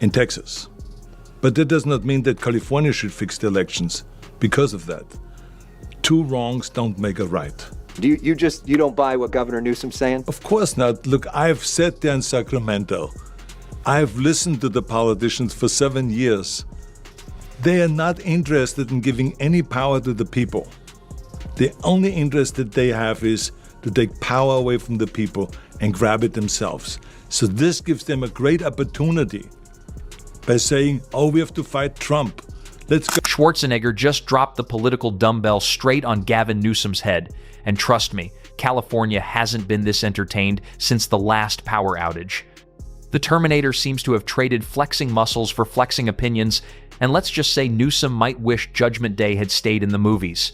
in Texas. But that does not mean that California should fix the elections because of that. Two wrongs don't make a right. You don't buy what Governor Newsom's saying? Of course not. Look, I've sat there in Sacramento. I've listened to the politicians for 7 years. They are not interested in giving any power to the people. The only interest that they have is to take power away from the people and grab it themselves. So this gives them a great opportunity by saying, oh, we have to fight Trump. Let's go. Schwarzenegger just dropped the political dumbbell straight on Gavin Newsom's head. And trust me, California hasn't been this entertained since the last power outage. The Terminator seems to have traded flexing muscles for flexing opinions, and let's just say Newsom might wish Judgment Day had stayed in the movies.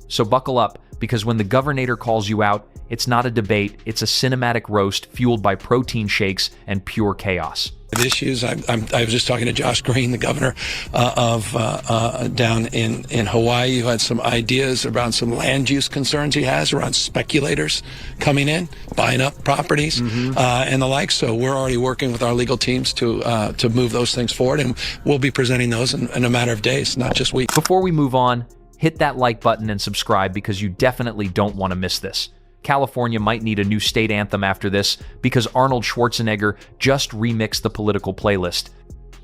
So buckle up, because when the Governator calls you out, it's not a debate, it's a cinematic roast fueled by protein shakes and pure chaos. Issues. I was just talking to Josh Green, the governor down in Hawaii, who had some ideas around some land use concerns he has around speculators coming in, buying up properties, and the like. So we're already working with our legal teams to move those things forward, and we'll be presenting those in a matter of days, not just weeks. Before we move on, hit that like button and subscribe because you definitely don't want to miss this. California might need a new state anthem after this because Arnold Schwarzenegger just remixed the political playlist.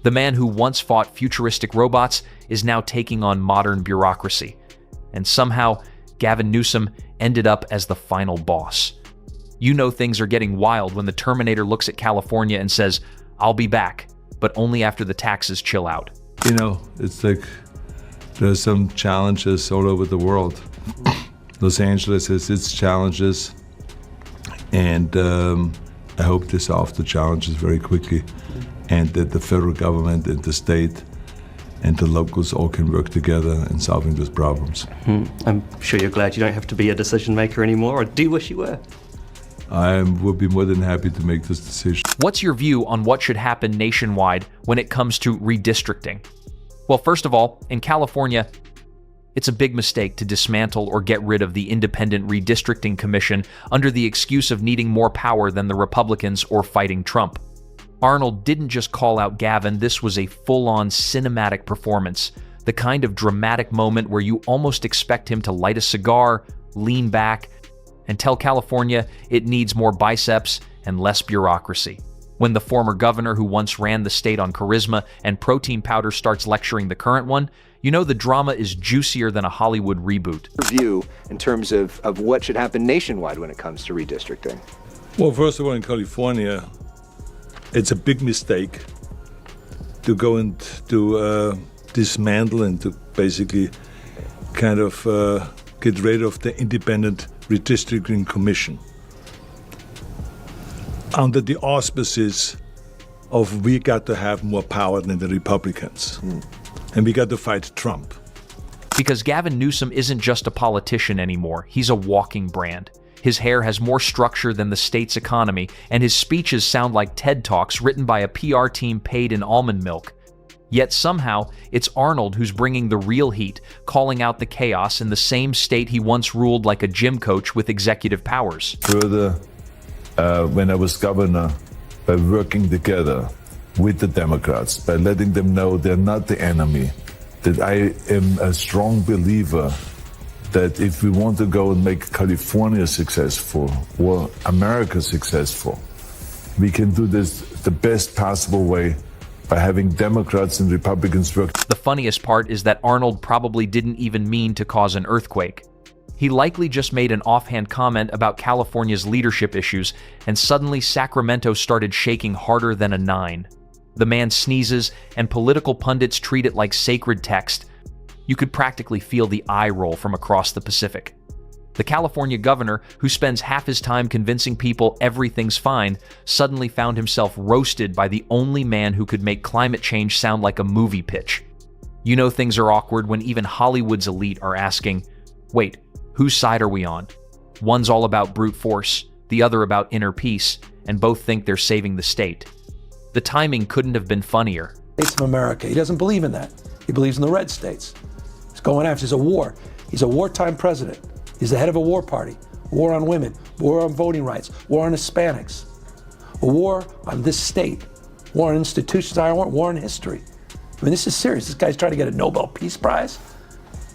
The man who once fought futuristic robots is now taking on modern bureaucracy. And somehow, Gavin Newsom ended up as the final boss. You know things are getting wild when the Terminator looks at California and says, "I'll be back, but only after the taxes chill out." You know, it's like there's some challenges all over the world. Los Angeles has its challenges, and I hope they solve the challenges very quickly, and that the federal government and the state and the locals all can work together in solving those problems. I'm sure you're glad you don't have to be a decision maker anymore, or do you wish you were? I would be more than happy to make this decision. What's your view on what should happen nationwide when it comes to redistricting? Well, first of all, in California, it's a big mistake to dismantle or get rid of the Independent Redistricting Commission under the excuse of needing more power than the Republicans or fighting Trump. Arnold didn't just call out Gavin, this was a full-on cinematic performance, the kind of dramatic moment where you almost expect him to light a cigar, lean back, and tell California it needs more biceps and less bureaucracy. When the former governor who once ran the state on charisma and protein powder starts lecturing the current one, you know the drama is juicier than a Hollywood reboot. View in terms of what should happen nationwide when it comes to redistricting? Well, first of all, in California, it's a big mistake to go and to dismantle and to basically kind of get rid of the Independent Redistricting Commission under the auspices of we got to have more power than the Republicans. And we got to fight Trump. Because Gavin Newsom isn't just a politician anymore, he's a walking brand. His hair has more structure than the state's economy, and his speeches sound like TED Talks written by a PR team paid in almond milk. Yet somehow, it's Arnold who's bringing the real heat, calling out the chaos in the same state he once ruled like a gym coach with executive powers. Further, when I was governor, by working together with the Democrats, by letting them know they're not the enemy, that I am a strong believer that if we want to go and make California successful or America successful, we can do this the best possible way by having Democrats and Republicans work. The funniest part is that Arnold probably didn't even mean to cause an earthquake. He likely just made an offhand comment about California's leadership issues, and suddenly Sacramento started shaking harder than a 9. The man sneezes, and political pundits treat it like sacred text. You could practically feel the eye roll from across the Pacific. The California governor, who spends half his time convincing people everything's fine, suddenly found himself roasted by the only man who could make climate change sound like a movie pitch. You know things are awkward when even Hollywood's elite are asking, wait, whose side are we on? One's all about brute force, the other about inner peace, and both think they're saving the state. The timing couldn't have been funnier. States of America. He doesn't believe in that. He believes in the red states. He's going after, it's a war. He's a wartime president. He's the head of a war party. War on women, war on voting rights, war on Hispanics. A war on this state war on institutions, war on history. I mean, this is serious. This guy's trying to get a Nobel Peace Prize.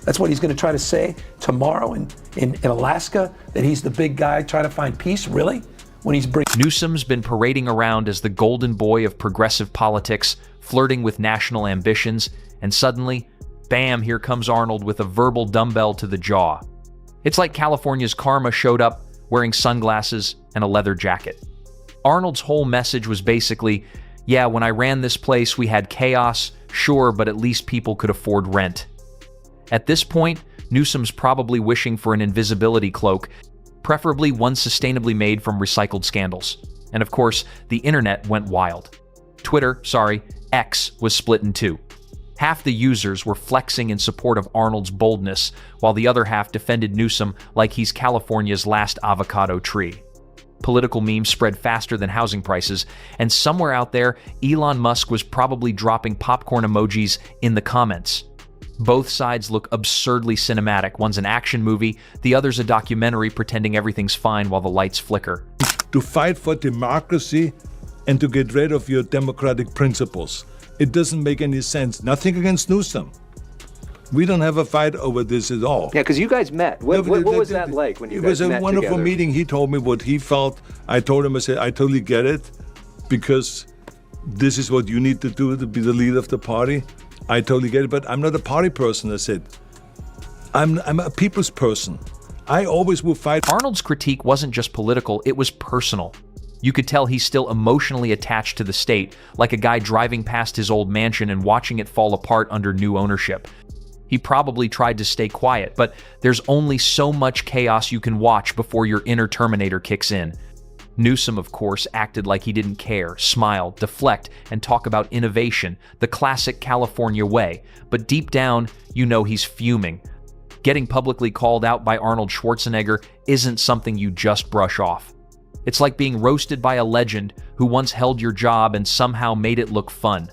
That's what he's going to try to say tomorrow in Alaska, that he's the big guy trying to find peace, really? When he's Newsom's been parading around as the golden boy of progressive politics, flirting with national ambitions, and suddenly, bam, here comes Arnold with a verbal dumbbell to the jaw. It's like California's karma showed up wearing sunglasses and a leather jacket. Arnold's whole message was basically, yeah, when I ran this place, we had chaos, sure, but at least people could afford rent. At this point, Newsom's probably wishing for an invisibility cloak, preferably one sustainably made from recycled scandals. And of course, the internet went wild. X was split in two. Half the users were flexing in support of Arnold's boldness, while the other half defended Newsom like he's California's last avocado tree. Political memes spread faster than housing prices, and somewhere out there, Elon Musk was probably dropping popcorn emojis in the comments. Both sides look absurdly cinematic. One's an action movie, the other's a documentary pretending everything's fine while the lights flicker. To fight for democracy and to get rid of your democratic principles. It doesn't make any sense. Nothing against Newsom. We don't have a fight over this at all. Yeah, because you guys met. What was that like when you guys met together? It was a wonderful meeting. He told me what he felt. I told him, I said, I totally get it, because this is what you need to do to be the leader of the party. I totally get it, but I'm not a party person, I said. I'm a people's person. I always will fight. Arnold's critique wasn't just political, it was personal. You could tell he's still emotionally attached to the state, like a guy driving past his old mansion and watching it fall apart under new ownership. He probably tried to stay quiet, but there's only so much chaos you can watch before your inner Terminator kicks in. Newsom, of course, acted like he didn't care, smile, deflect, and talk about innovation, the classic California way. But deep down, you know he's fuming. Getting publicly called out by Arnold Schwarzenegger isn't something you just brush off. It's like being roasted by a legend who once held your job and somehow made it look fun.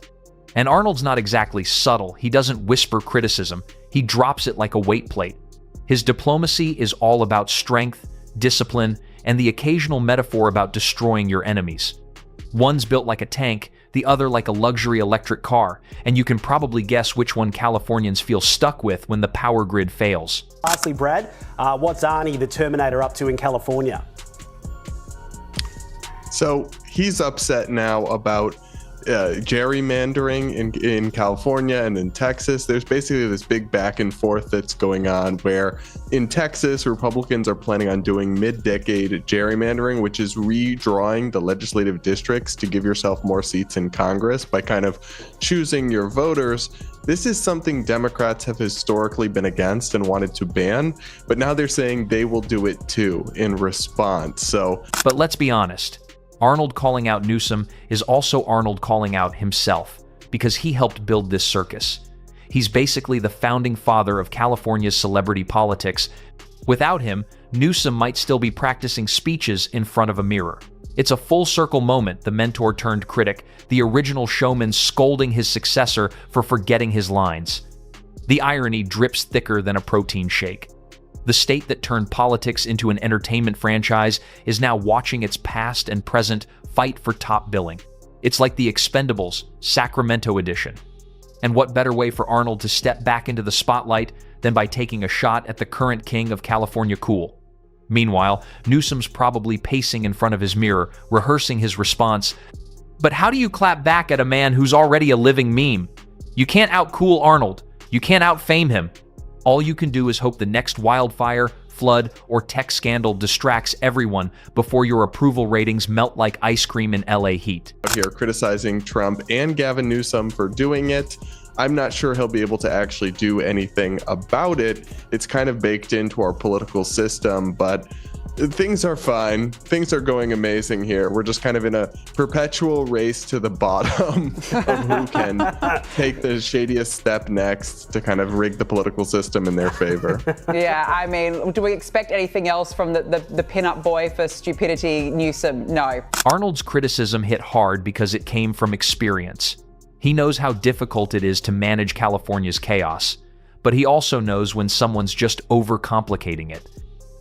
And Arnold's not exactly subtle. He doesn't whisper criticism. He drops it like a weight plate. His diplomacy is all about strength, discipline, and the occasional metaphor about destroying your enemies. One's built like a tank, the other like a luxury electric car, and you can probably guess which one Californians feel stuck with when the power grid fails. Lastly, Brad, what's Arnie the Terminator up to in California? So he's upset now about gerrymandering in California and in Texas. There's basically this big back and forth that's going on where in Texas, Republicans are planning on doing mid-decade gerrymandering, which is redrawing the legislative districts to give yourself more seats in Congress by kind of choosing your voters. This is something Democrats have historically been against and wanted to ban, but now they're saying they will do it too in response. But let's be honest. Arnold calling out Newsom is also Arnold calling out himself, because he helped build this circus. He's basically the founding father of California's celebrity politics. Without him, Newsom might still be practicing speeches in front of a mirror. It's a full circle moment, the mentor turned critic, the original showman scolding his successor for forgetting his lines. The irony drips thicker than a protein shake. The state that turned politics into an entertainment franchise is now watching its past and present fight for top billing. It's like the Expendables, Sacramento edition. And what better way for Arnold to step back into the spotlight than by taking a shot at the current king of California cool? Meanwhile, Newsom's probably pacing in front of his mirror, rehearsing his response. But how do you clap back at a man who's already a living meme? You can't out-cool Arnold. You can't out-fame him. All you can do is hope the next wildfire, flood, or tech scandal distracts everyone before your approval ratings melt like ice cream in LA heat. Here criticizing Trump and Gavin Newsom for doing it. I'm not sure he'll be able to actually do anything about it. It's kind of baked into our political system, but things are fine. Things are going amazing here. We're just kind of in a perpetual race to the bottom of who can take the shadiest step next to kind of rig the political system in their favor. Yeah, I mean, do we expect anything else from the pin-up boy for stupidity, Newsom? No. Arnold's criticism hit hard because it came from experience. He knows how difficult it is to manage California's chaos, but he also knows when someone's just overcomplicating it.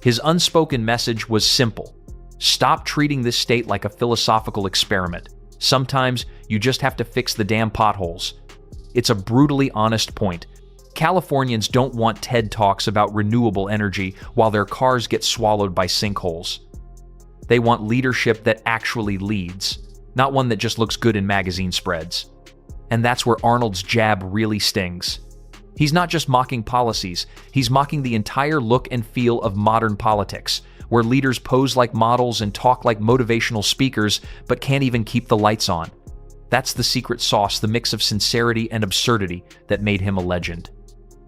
His unspoken message was simple. Stop treating this state like a philosophical experiment. Sometimes you just have to fix the damn potholes. It's a brutally honest point. Californians don't want TED Talks about renewable energy while their cars get swallowed by sinkholes. They want leadership that actually leads, not one that just looks good in magazine spreads. And that's where Arnold's jab really stings. He's not just mocking policies, he's mocking the entire look and feel of modern politics, where leaders pose like models and talk like motivational speakers, but can't even keep the lights on. That's the secret sauce, the mix of sincerity and absurdity that made him a legend.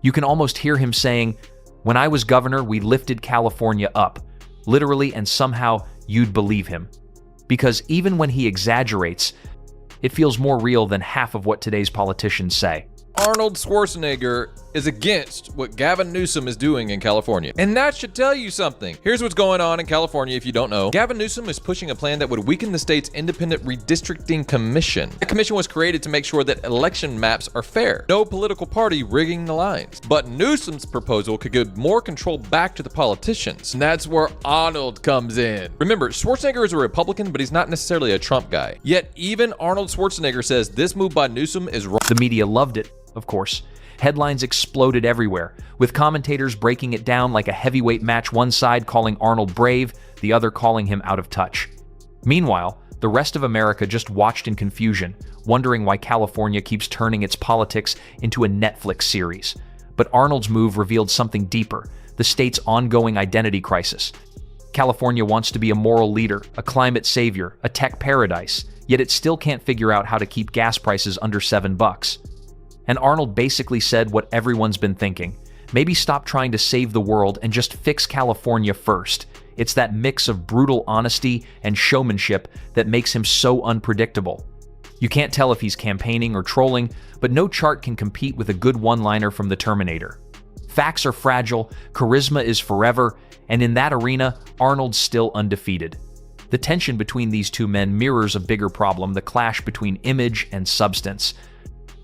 You can almost hear him saying, "When I was governor, we lifted California up," literally, and somehow you'd believe him. Because even when he exaggerates, it feels more real than half of what today's politicians say. Arnold Schwarzenegger is against what Gavin Newsom is doing in California. And that should tell you something. Here's what's going on in California if you don't know. Gavin Newsom is pushing a plan that would weaken the state's independent redistricting commission. The commission was created to make sure that election maps are fair. No political party rigging the lines. But Newsom's proposal could give more control back to the politicians. And that's where Arnold comes in. Remember, Schwarzenegger is a Republican, but he's not necessarily a Trump guy. Yet even Arnold Schwarzenegger says this move by Newsom is wrong. The media loved it, of course. Headlines exploded everywhere, with commentators breaking it down like a heavyweight match, one side calling Arnold brave, the other calling him out of touch. Meanwhile, the rest of America just watched in confusion, wondering why California keeps turning its politics into a Netflix series. But Arnold's move revealed something deeper, the state's ongoing identity crisis. California wants to be a moral leader, a climate savior, a tech paradise, yet it still can't figure out how to keep gas prices under $7. And Arnold basically said what everyone's been thinking. Maybe stop trying to save the world and just fix California first. It's that mix of brutal honesty and showmanship that makes him so unpredictable. You can't tell if he's campaigning or trolling, but no chart can compete with a good one-liner from the Terminator. Facts are fragile, charisma is forever, and in that arena, Arnold's still undefeated. The tension between these two men mirrors a bigger problem, the clash between image and substance.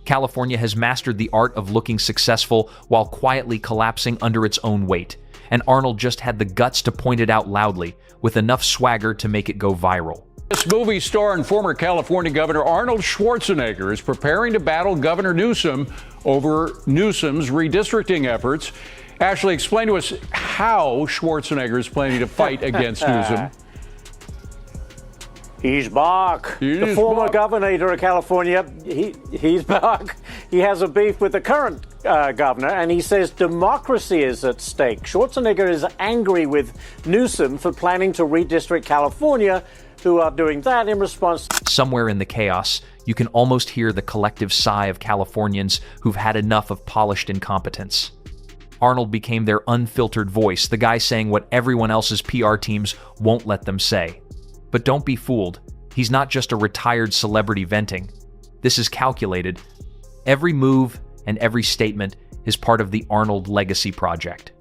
California has mastered the art of looking successful while quietly collapsing under its own weight, and Arnold just had the guts to point it out loudly, with enough swagger to make it go viral. This movie star and former California Governor Arnold Schwarzenegger is preparing to battle Governor Newsom over Newsom's redistricting efforts. Ashley, explain to us how Schwarzenegger is planning to fight against Newsom. He's back. The former governor of California, he's back. He has a beef with the current governor, and he says democracy is at stake. Schwarzenegger is angry with Newsom for planning to redistrict California, who are doing that in response. Somewhere in the chaos, you can almost hear the collective sigh of Californians who've had enough of polished incompetence. Arnold became their unfiltered voice, the guy saying what everyone else's PR teams won't let them say. But don't be fooled. He's not just a retired celebrity venting. This is calculated. Every move and every statement is part of the Arnold Legacy Project.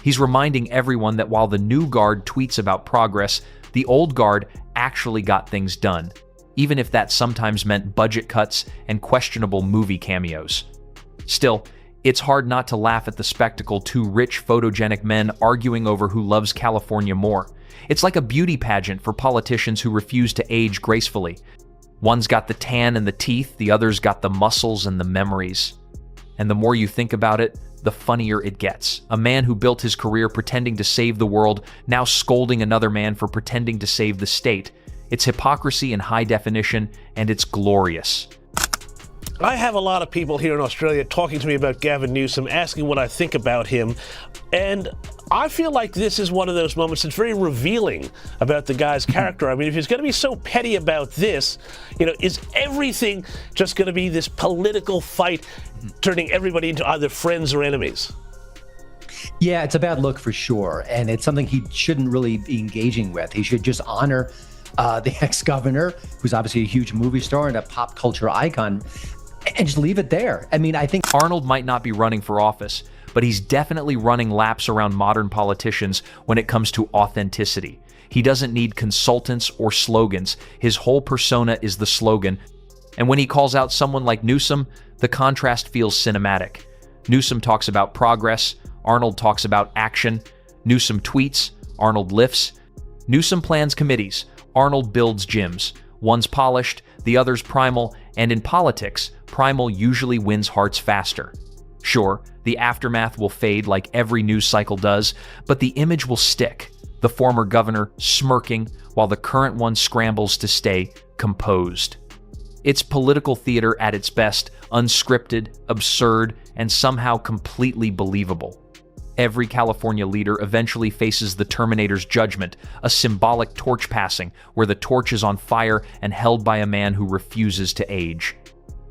He's reminding everyone that while the new guard tweets about progress, the old guard actually got things done, even if that sometimes meant budget cuts and questionable movie cameos. Still, it's hard not to laugh at the spectacle, two rich, photogenic men arguing over who loves California more. It's like a beauty pageant for politicians who refuse to age gracefully. One's got the tan and the teeth, the other's got the muscles and the memories. And the more you think about it, the funnier it gets. A man who built his career pretending to save the world, now scolding another man for pretending to save the state. It's hypocrisy in high definition, and it's glorious. I have a lot of people here in Australia talking to me about Gavin Newsom, asking what I think about him. And I feel like this is one of those moments that's very revealing about the guy's character. I mean, if he's going to be so petty about this, is everything just going to be this political fight, turning everybody into either friends or enemies? Yeah, it's a bad look for sure. And it's something he shouldn't really be engaging with. He should just honor the ex-governor, who's obviously a huge movie star and a pop culture icon, and just leave it there. I mean, I think Arnold might not be running for office, but he's definitely running laps around modern politicians when it comes to authenticity. He doesn't need consultants or slogans. His whole persona is the slogan. And when he calls out someone like Newsom, the contrast feels cinematic. Newsom talks about progress, Arnold talks about action. Newsom tweets, Arnold lifts. Newsom plans committees, Arnold builds gyms. One's polished, the other's primal, and in politics, primal usually wins hearts faster. Sure, the aftermath will fade like every news cycle does, but the image will stick. The former governor smirking while the current one scrambles to stay composed. It's political theater at its best, unscripted, absurd, and somehow completely believable. Every California leader eventually faces the Terminator's judgment, a symbolic torch passing where the torch is on fire and held by a man who refuses to age.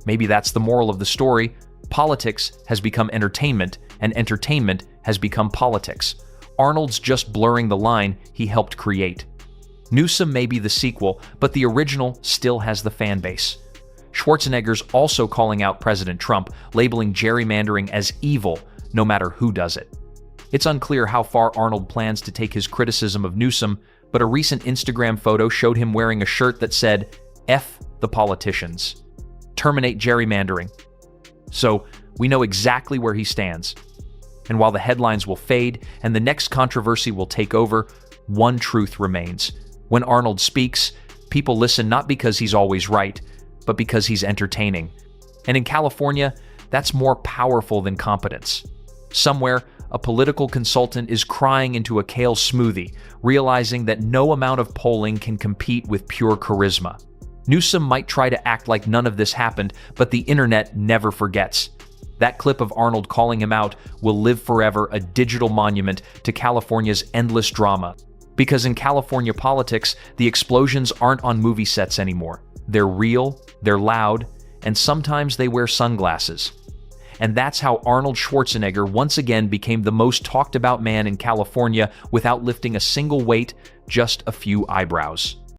Maybe that's the moral of the story. Politics has become entertainment, and entertainment has become politics. Arnold's just blurring the line he helped create. Newsom may be the sequel, but the original still has the fan base. Schwarzenegger's also calling out President Trump, labeling gerrymandering as evil, no matter who does it. It's unclear how far Arnold plans to take his criticism of Newsom, but a recent Instagram photo showed him wearing a shirt that said, "F the politicians. Terminate gerrymandering." So, we know exactly where he stands. And while the headlines will fade and the next controversy will take over, one truth remains. When Arnold speaks, people listen not because he's always right, but because he's entertaining. And in California, that's more powerful than competence. Somewhere, a political consultant is crying into a kale smoothie, realizing that no amount of polling can compete with pure charisma. Newsom might try to act like none of this happened, but the internet never forgets. That clip of Arnold calling him out will live forever, a digital monument to California's endless drama. Because in California politics, the explosions aren't on movie sets anymore. They're real, they're loud, and sometimes they wear sunglasses. And that's how Arnold Schwarzenegger once again became the most talked about man in California without lifting a single weight, just a few eyebrows.